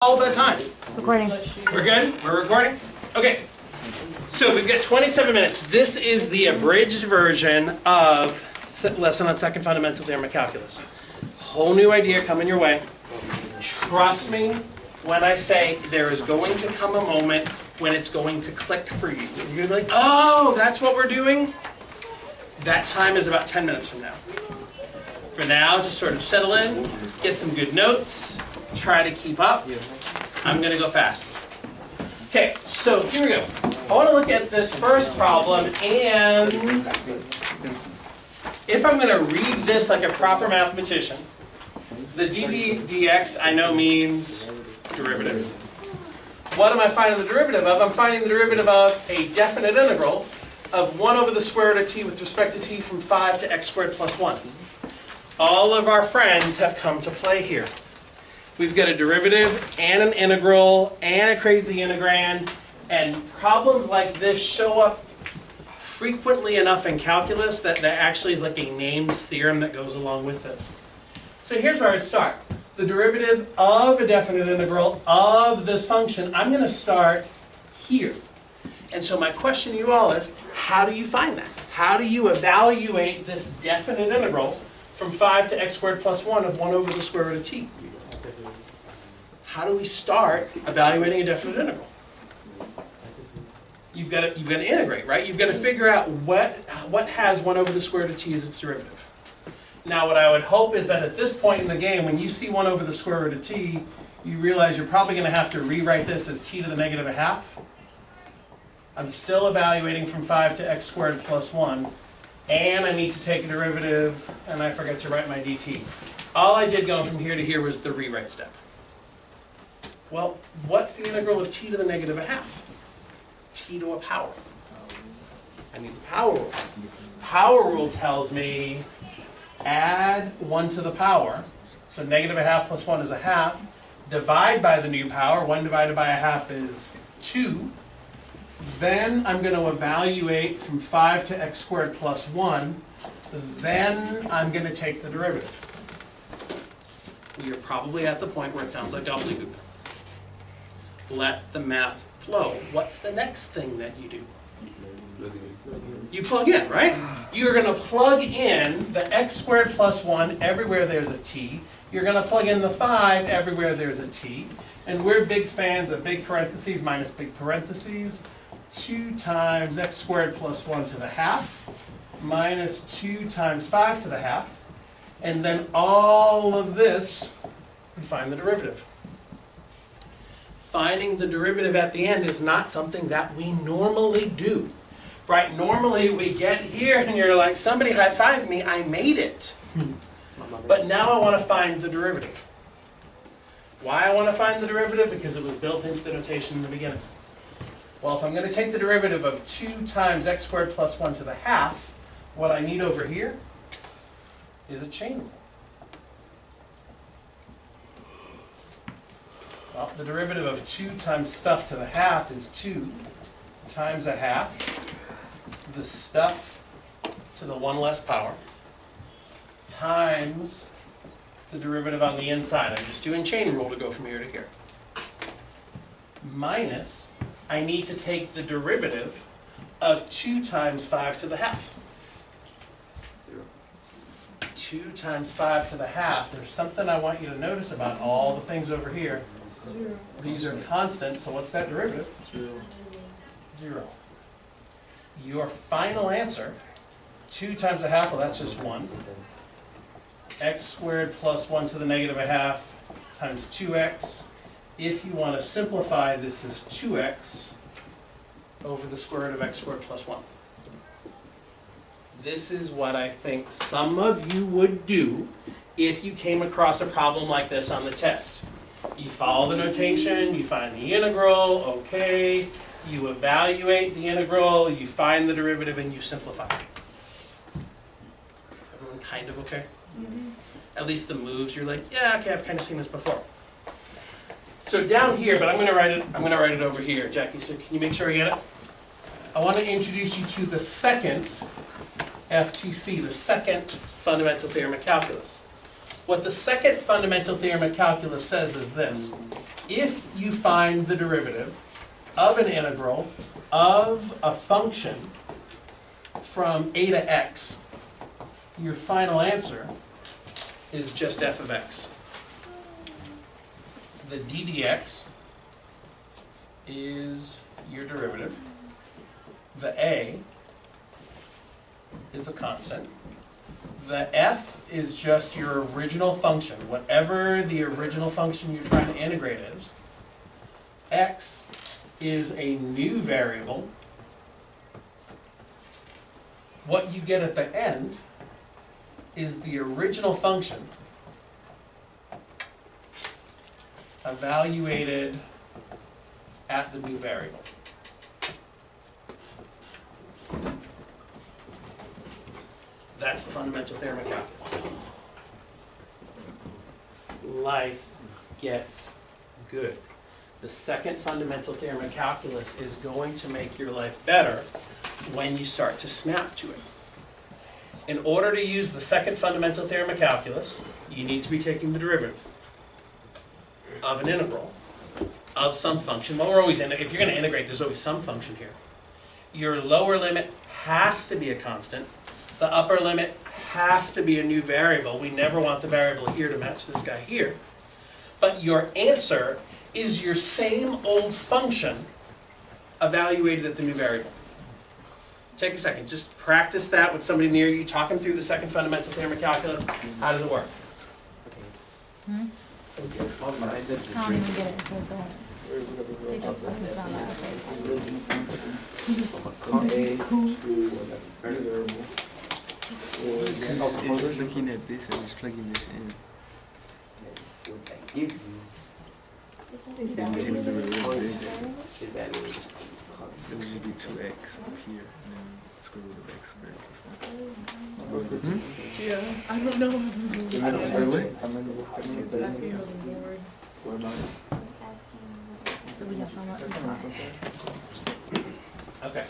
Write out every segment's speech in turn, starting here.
all the time. Recording. We're good? We're recording? Okay. So we've got 27 minutes. This is the abridged version of Lesson on Second Fundamental Theorem of Calculus. Whole new idea coming your way. Trust me when I say there is going to come a moment when it's going to click for you. You're going to be like, oh, that's what we're doing? That time is about 10 minutes from now. For now, just sort of settle in, get some good notes, try to keep up. I'm going to go fast. Okay, so here we go. I want to look at this first problem, and if I'm going to read this like a proper mathematician, the dd dx I know means derivative. What am I finding the derivative of? I'm finding the derivative of a definite integral of 1 over the square root of t with respect to t from 5 to x squared plus 1. All of our friends have come to play here. We've got a derivative and an integral and a crazy integrand, and problems like this show up frequently enough in calculus that there actually is like a named theorem that goes along with this. So here's where I start. The derivative of a definite integral of this function, I'm going to start here. And so my question to you all is, how do you find that? How do you evaluate this definite integral from 5 to x squared plus 1 of 1 over the square root of t? How do we start evaluating a definite integral? You've got to integrate, right? You've got to figure out what has 1 over the square root of t as its derivative. Now what I would hope is that at this point in the game, when you see 1 over the square root of t, you realize you're probably going to have to rewrite this as t to the negative a half. I'm still evaluating from 5 to x squared plus 1, and I need to take a derivative, and I forgot to write my dt. All I did going from here to here was the rewrite step. Well, what's the integral of t to the negative a half? T to a power. I need the power rule. Power rule tells me add 1 to the power, so negative a half plus 1 is a half, divide by the new power, 1 divided by a half is 2, then I'm going to evaluate from 5 to x squared plus 1, then I'm going to take the derivative. We are probably at the point where it sounds like gobbledygook. Let the math flow. What's the next thing that you do? You plug in, right? You're going to plug in the x squared plus 1 everywhere there's a t. You're going to plug in the 5 everywhere there's a t. And we're big fans of big parentheses minus big parentheses. 2 times x squared plus 1 to the half minus 2 times 5 to the half. And then all of this, we find the derivative. Finding the derivative at the end is not something that we normally do. Right? Normally we get here and you're like, somebody high-five me, I made it. But now I want to find the derivative. Why I want to find the derivative? Because it was built into the notation in the beginning. Well, if I'm going to take the derivative of 2 times x squared plus 1 to the half, what I need over here is a chain rule. Well, the derivative of 2 times stuff to the half is 2 times a half, the stuff to the 1 less power, times the derivative on the inside. I'm just doing chain rule to go from here to here. Minus, I need to take the derivative of 2 times 5 to the half. 2 times 5 to the half. There's something I want you to notice about all the things over here. 0. These are constant, so what's that derivative? 0. Your final answer, 2 times a half, well that's just 1. X squared plus 1 to the negative a half times 2x. If you want to simplify, this is 2x over the square root of x squared plus 1. This is what I think some of you would do if you came across a problem like this on the test. You follow the notation, you find the integral, okay, you evaluate the integral, you find the derivative, and you simplify. Everyone kind of okay? Mm-hmm. At least the moves, you're like, yeah, okay, I've kind of seen this before. So down here, but I'm going to write it over here, Jackie, so can you make sure I get it? I want to introduce you to the second FTC, the second fundamental theorem of calculus. What the second fundamental theorem of calculus says is this. if you find the derivative of an integral of a function from a to x, your final answer is just f of x. The d dx is your derivative. The a is a constant. The f is just your original function, whatever the original function you're trying to integrate is. X is a new variable. What you get at the end is the original function evaluated at the new variable. That's the fundamental theorem of calculus. Life gets good. The second fundamental theorem of calculus is going to make your life better when you start to snap to it. In order to use the second fundamental theorem of calculus, you need to be taking the derivative of an integral of some function. Well, we're always if you're going to integrate, there's always some function here. Your lower limit has to be a constant. The upper limit has to be a new variable. We never want the variable here to match this guy here. But your answer is your same old function evaluated at the new variable. Take a second. Just practice that with somebody near you. Talk them through the second fundamental theorem of calculus. How does it work? I don't even get it, so go ahead. It's just looking at this and it's plugging this in. Then take the derivative of this. Then we do 2x up here, and then square root of x squared plus 1. Yeah, I don't know what I was doing. I don't know it. Okay.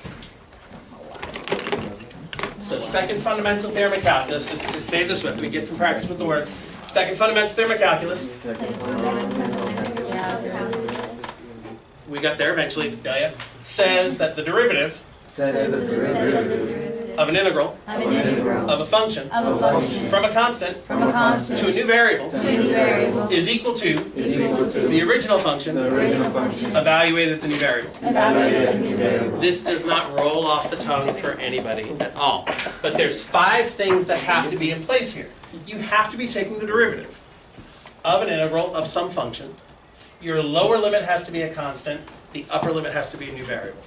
So second fundamental theorem of calculus, just to say this with me, get some practice with the words. Second fundamental theorem of calculus. We got there eventually, says that the derivative of an integral of a function from a constant to a new variable is equal to the original function evaluated at the new variable. This does not roll off the tongue for anybody at all. But there's 5 things that have to be in place here. You have to be taking the derivative of an integral of some function. Your lower limit has to be a constant. The upper limit has to be a new variable.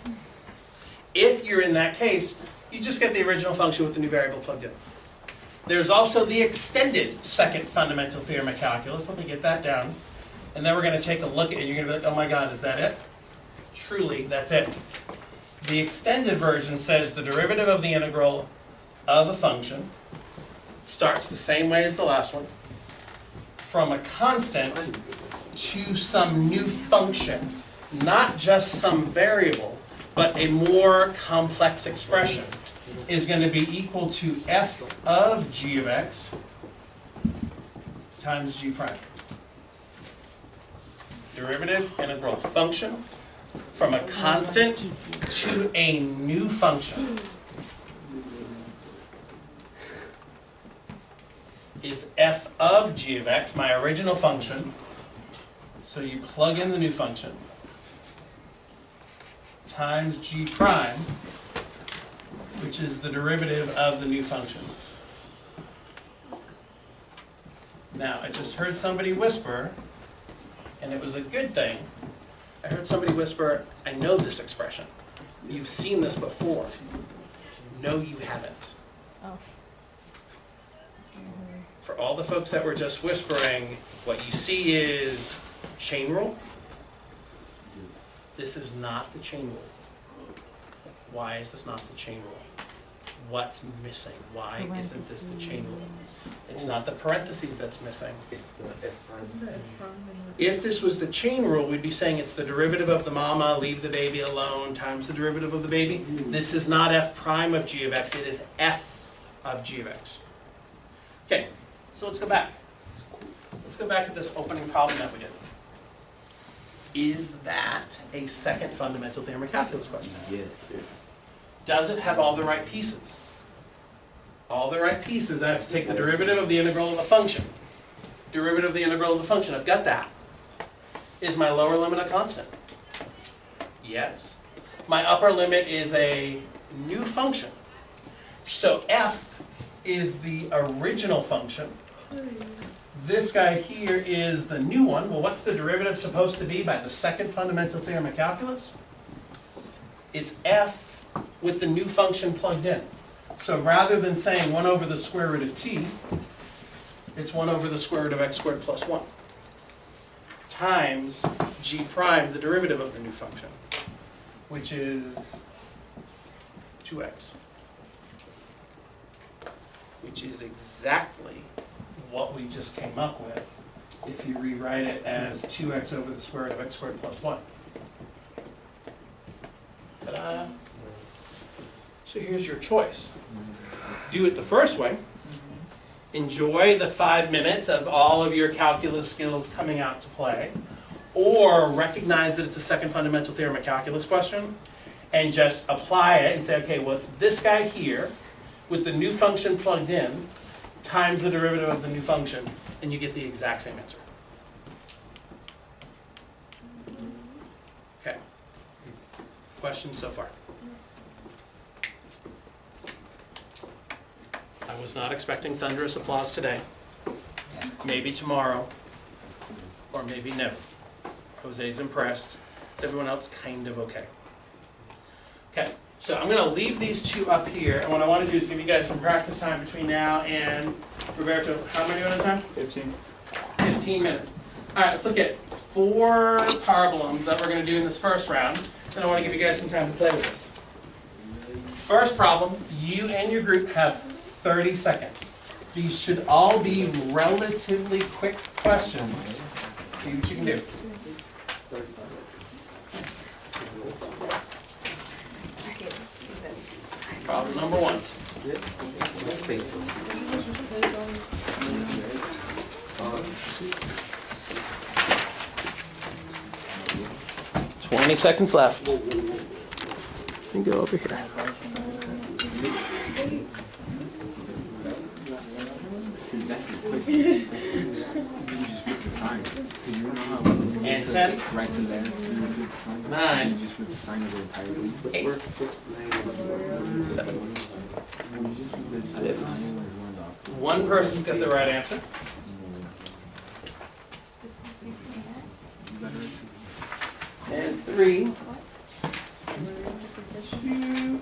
If you're in that case, you just get the original function with the new variable plugged in. There's also the extended second fundamental theorem of calculus. Let me get that down. And then we're going to take a look at it. You're going to be like, oh my God, is that it? Truly, that's it. The extended version says the derivative of the integral of a function starts the same way as the last one, from a constant to some new function, not just some variable, but a more complex expression, is going to be equal to f of g of x times g prime. Derivative integral function from a constant to a new function is f of g of x, my original function. So you plug in the new function times g prime, which is the derivative of the new function. Now, I just heard somebody whisper, and it was a good thing. I heard somebody whisper, I know this expression. You've seen this before. No, you haven't. Oh. For all the folks that were just whispering, what you see is chain rule. This is not the chain rule. Why is this not the chain rule? What's missing? Why isn't this the chain rule? It's not the parentheses that's missing. It's the f prime. If this was the chain rule, we'd be saying it's the derivative of the mama, leave the baby alone, times the derivative of the baby. This is not f prime of g of x, it is f of g of x. Okay, so let's go back. Let's go back to this opening problem that we did. Is that a second fundamental theorem of calculus question? Yes. Does it have all the right pieces? All the right pieces, I have to take the derivative of the integral of the function. Derivative of the integral of the function, I've got that. Is my lower limit a constant? Yes. My upper limit is a new function. So f is the original function. This guy here is the new one. Well, what's the derivative supposed to be by the second fundamental theorem of calculus? It's f with the new function plugged in. So rather than saying 1 over the square root of t, it's 1 over the square root of x squared plus 1 times g prime, the derivative of the new function, which is 2x, which is exactly what we just came up with if you rewrite it as 2x over the square root of x squared plus 1. Ta-da! So here's your choice. Do it the first way. Enjoy the 5 minutes of all of your calculus skills coming out to play. Or recognize that it's a second fundamental theorem of calculus question and just apply it and say, okay, well, it's this guy here with the new function plugged in times the derivative of the new function, and you get the exact same answer. Okay. Questions so far? I was not expecting thunderous applause today. Maybe tomorrow, or maybe never. Jose's impressed. Is everyone else kind of okay? Okay, so I'm going to leave these two up here, and what I want to do is give you guys some practice time between now and Roberto. How many at a time? 15. 15 minutes. All right, let's look at 4 problems that we're going to do in this first round, and I want to give you guys some time to play with this. First problem, you and your group have 30 seconds. These should all be relatively quick questions. See what you can do. Problem number 1. $20 seconds left. Let me go over here. And 10, 9, 8, 7, 6. One person's got the right answer. And 3, 2,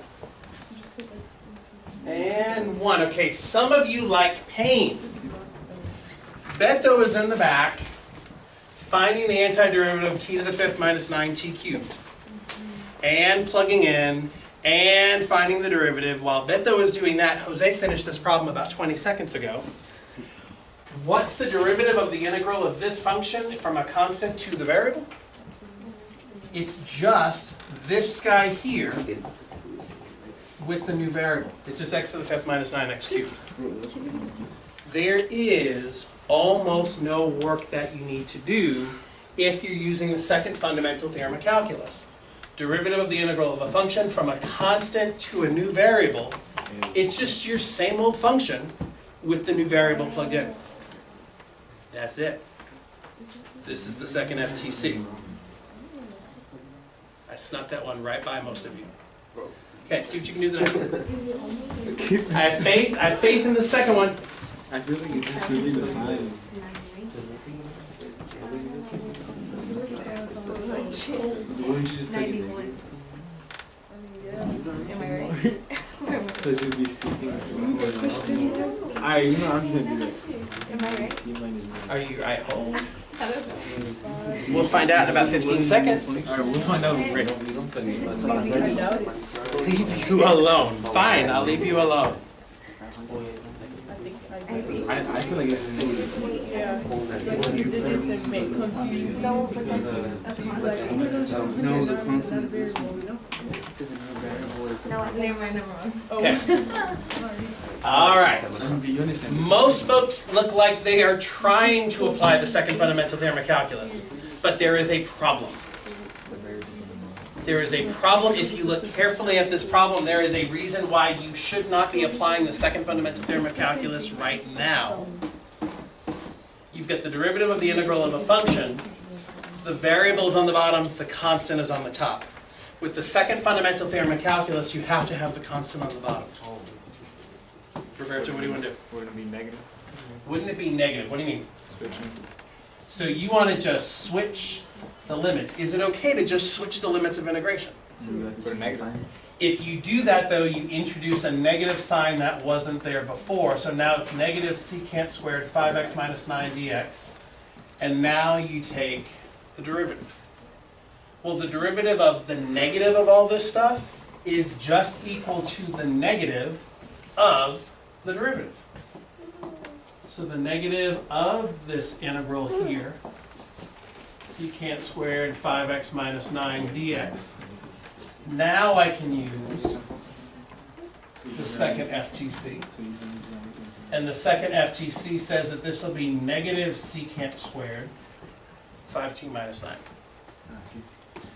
and 1. Okay, some of you like pain. Beto is in the back, finding the antiderivative of t to the 5th minus 9t cubed, and plugging in, and finding the derivative. While Beto is doing that, Jose finished this problem about 20 seconds ago. What's the derivative of the integral of this function from a constant to the variable? It's just this guy here with the new variable. It's just x to the 5th minus 9x cubed. There is almost no work that you need to do if you're using the second fundamental theorem of calculus. Derivative of the integral of a function from a constant to a new variable. It's just your same old function with the new variable plugged in. That's it. This is the second FTC. I snuck that one right by most of you. Okay, see what you can do then. I have faith in the second one. I feel like it's just really the sign. Am I right? Because you'll be seeking. Alright, you know I'm just gonna do that. Am I right? Are you right home? We'll find out in about 15 seconds. Alright, we'll find out great. Leave you alone. Fine, I'll leave you alone. I feel like it's Yeah. Like you did this to make confused. no, the constant is No, never mind, Okay. All right. you understand? Most folks look like they are trying to apply the second fundamental theorem of calculus. But there is a problem. There is a problem. If you look carefully at this problem, there is a reason why you should not be applying the second fundamental theorem of calculus right now. You've got the derivative of the integral of a function. The variable is on the bottom, the constant is on the top. With the second fundamental theorem of calculus, you have to have the constant on the bottom. Roberto, what do you want to do? Wouldn't it be negative? Wouldn't it be negative? What do you mean? So you want to just switch the limits. Is it okay to just switch the limits of integration? Put a negative. If you do that, though, you introduce a negative sign that wasn't there before. So now it's negative secant squared 5x minus 9 dx. And now you take the derivative. Well, the derivative of the negative of all this stuff is just equal to the negative of the derivative. So the negative of this integral here, secant squared 5x minus 9 dx. Now I can use the second FTC. And the second FTC says that this will be negative secant squared 5t minus 9.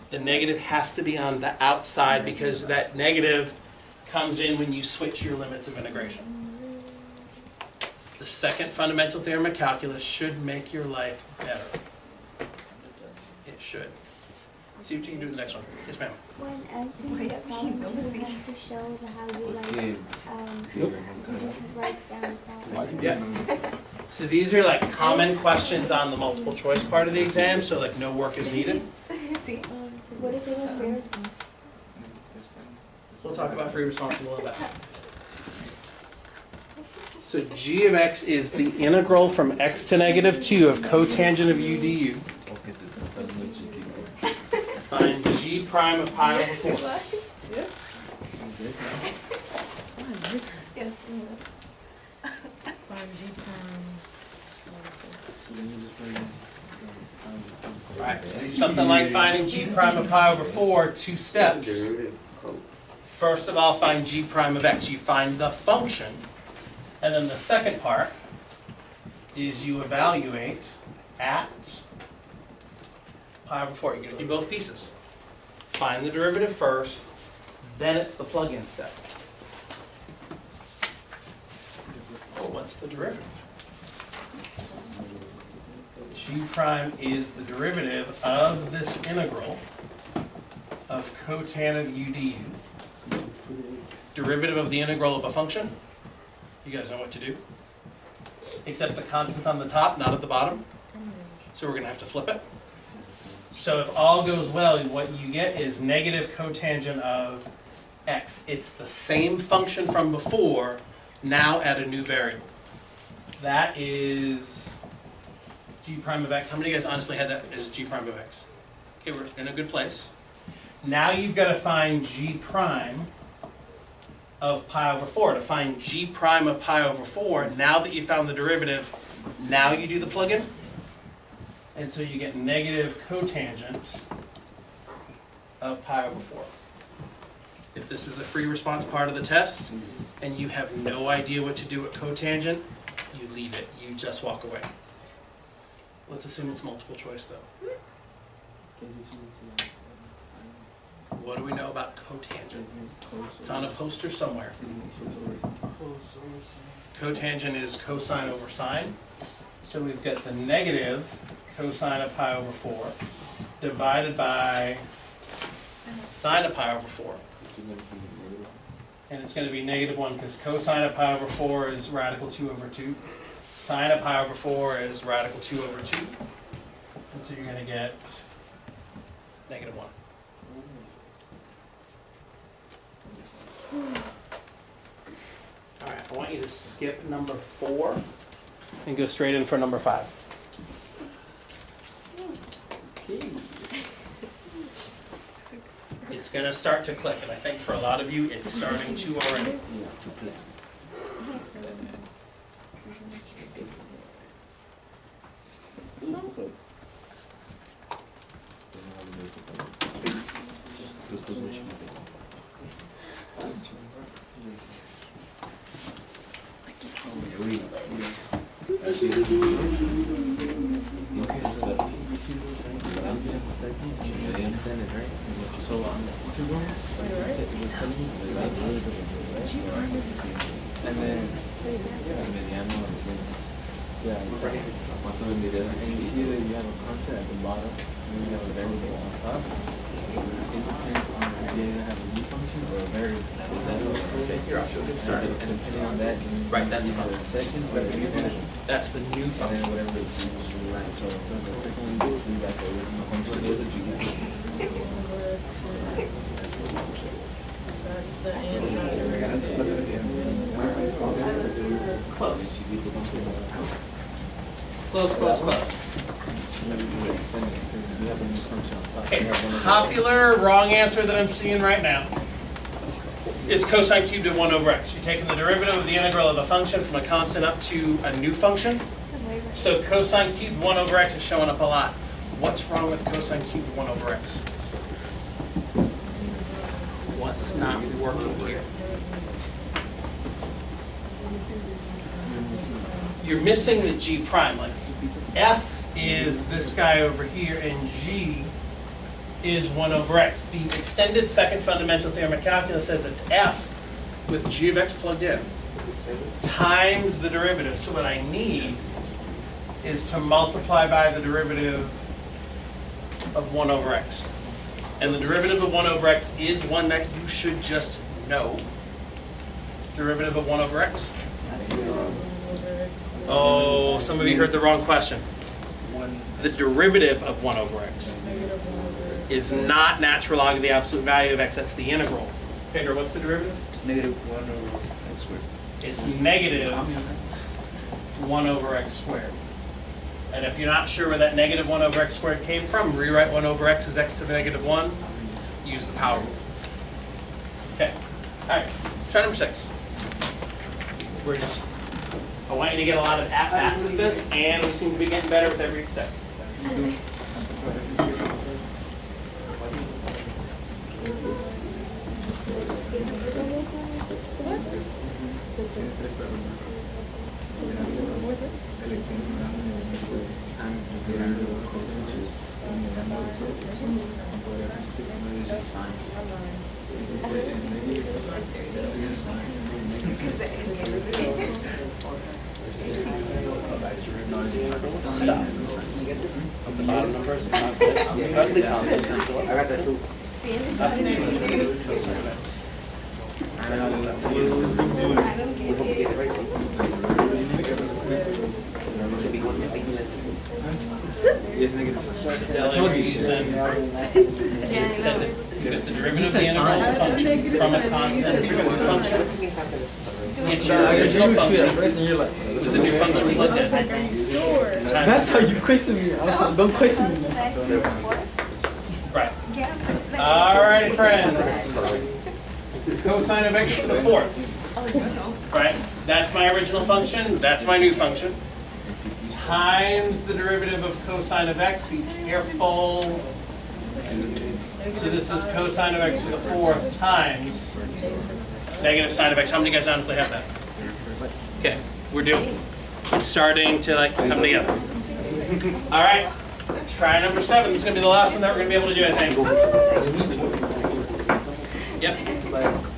The negative has to be on the outside because that negative comes in when you switch your limits of integration. The second fundamental theorem of calculus should make your life better. It should. See what you can do in the next one. Yes, ma'am. When answering the problem, you have to show how you write down problems. Yeah. So these are like common questions on the multiple choice part of the exam, so like no work is needed. What if it was free response? We'll talk about free response in a little bit. So g of x is the integral from x to negative 2 of cotangent of u du. Find g prime of pi over 4. Yes. Right, so do something like finding g prime of pi over 4, 2 steps. First of all, find g prime of x. You find the function. And then the second part is you evaluate at pi over 4. You're going to do both pieces. Find the derivative first, then it's the plug-in step. Well, what's the derivative? G prime is the derivative of this integral of cotan of u du. Derivative of the integral of a function. You guys know what to do. Except the constant's on the top, not at the bottom. So we're going to have to flip it. So if all goes well, what you get is negative cotangent of x. It's the same function from before, now at a new variable. That is g prime of x. How many of you guys honestly had that as g prime of x? Okay, we're in a good place. Now you've got to find g prime of pi over 4. To find g prime of pi over 4, now that you found the derivative, now you do the plug-in. And so you get negative cotangent of pi over 4. If this is the free response part of the test, and you have no idea what to do with cotangent, you leave it. You just walk away. Let's assume it's multiple choice, though. What do we know about cotangent? It's on a poster somewhere. Cotangent is cosine over sine. So we've got the negative cosine of pi over 4 divided by sine of pi over 4. And it's going to be negative 1 because cosine of pi over 4 is radical 2 over 2. Sine of pi over 4 is radical 2 over 2. And so you're going to get negative 1. Alright, I want you to skip number 4 and go straight in for number 5. It's going to start to click, and I think for a lot of you, it's starting to already. You understand it, right? So two rooms, it was telling me like and then yeah, and you see that you have a constant at the bottom and you have a variable on top. It depends on if you have a new function or a variable. And depending on that, Right, that's either the second or the new function. That's the new And function. then whatever it is, you write. So the second one is free back the original function. Those that you get. That's the answer. Close, close, close. You have a new function on top. Okay, You have one of the- popular wrong answer that I'm seeing right now is cosine cubed of 1 over x. You're taking the derivative of the integral of a function from a constant up to a new function. So cosine cubed 1 over x is showing up a lot. What's wrong with cosine cubed 1 over x? What's not working here? You're missing the g prime. Like f is this guy over here, and g is 1 over x. The extended second fundamental theorem of calculus says it's f with g of x plugged in times the derivative. So what I need is to multiply by the derivative of 1 over x. And the derivative of 1 over x is one that you should just know. Derivative of 1 over x. Oh, some of you heard the wrong question. The derivative of 1 over x is not natural log of the absolute value of x. That's the integral. Pedro, what's the derivative? Negative 1 over x squared. It's negative 1 over x squared. And if you're not sure where that negative 1 over x squared came from, rewrite 1 over x as x to the negative 1. Use the power rule. Okay. All right. Try number 6. I want you to get a lot of at-bats at this, and we seem to be getting better with every step. Stop. What's the bottom number? Ugly constant. I got that too. I don't We hope we get it right. Should be 150. Yes, negative. Delhi, we're using you get the derivative of the integral of the function from a constant to a new function. It's your original function with the new function plugged in. That's how you question me. I was like, don't question me. Right. All right, friends. Cosine of x to the 4th. Right? That's my original function. That's my new function. Times the derivative of cosine of x. Be careful. So this is cosine of x to the 4th times negative sine of x. How many guys honestly have that? Okay, we're doing. It's starting to like come together. All right, try number 7. This is going to be the last one that we're going to be able to do, I think. Yep.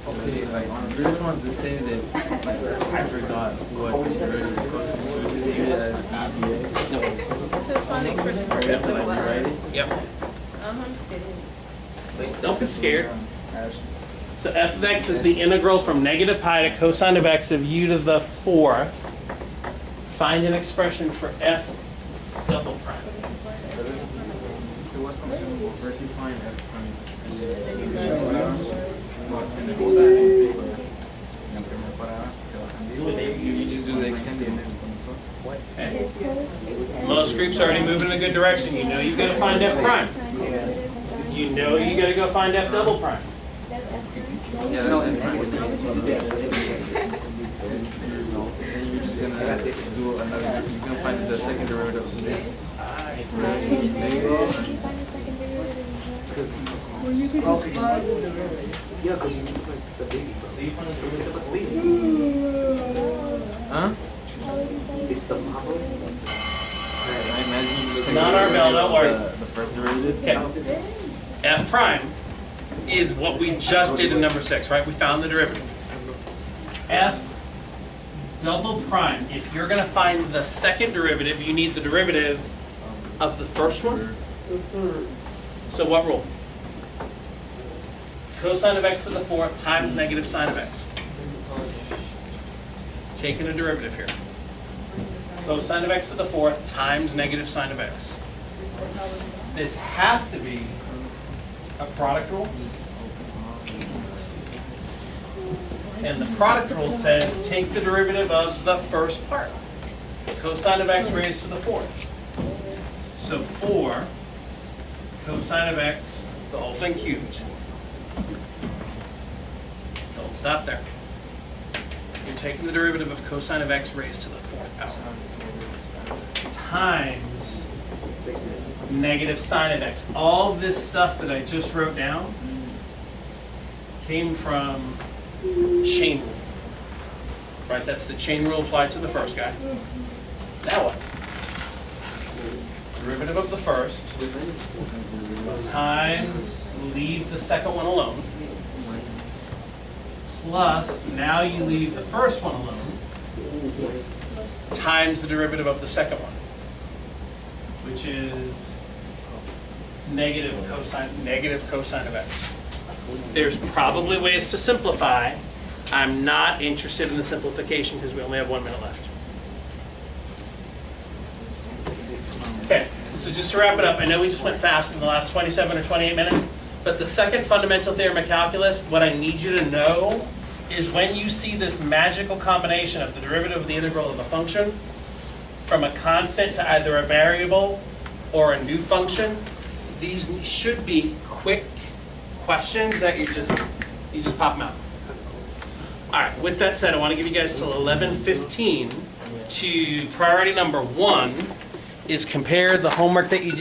Okay, like on the first one, to say that like, I forgot what is already constituted as DBA. It's just funny for Like you write it. Yep. I'm scared. Don't be scared. So f of x is the integral from negative pi to cosine of x of u to the 4th. Find an expression for f double prime. So what's comfortable? First you find F prime. And then go down and say, you just do the extended and then Okay. Most groups are already moving in a good direction. You know you got to find f prime. You know you got to go find f double prime. yeah, that's F prime. Then you're just gonna do another. You're gonna find the second derivative of this. There you go. Yeah, because you need like the baby, bro. You find the derivative of the baby. Huh? It's the mama. I imagine you just take Not the our bell, don't worry. The first derivative. Okay. F prime is what we just did in number 6, right? We found the derivative. F double prime. If you're going to find the second derivative, you need the derivative of the first one. So what rule? Cosine of x to the 4th times negative sine of x. Taking a derivative here. Cosine of x to the 4th times negative sine of x. This has to be a product rule. And the product rule says take the derivative of the first part. Cosine of x raised to the 4th. So 4 cosine of x, the whole thing cubed. Don't stop there. You're taking the derivative of cosine of x raised to the 4th out. Times negative sine of x. All this stuff that I just wrote down came from chain rule. Right, that's the chain rule applied to the first guy. Now what? Derivative of the first times leave the second one alone. Plus, now you leave the first one alone, times the derivative of the second one, which is negative cosine of x. There's probably ways to simplify. I'm not interested in the simplification because we only have 1 minute left. Okay, so just to wrap it up, I know we just went fast in the last 27 or 28 minutes, but the second fundamental theorem of calculus, what I need you to know is when you see this magical combination of the derivative of the integral of a function from a constant to either a variable or a new function, these should be quick questions that you just pop them out. All right, with that said, I want to give you guys till 11:15 to priority number 1 is compare the homework that you did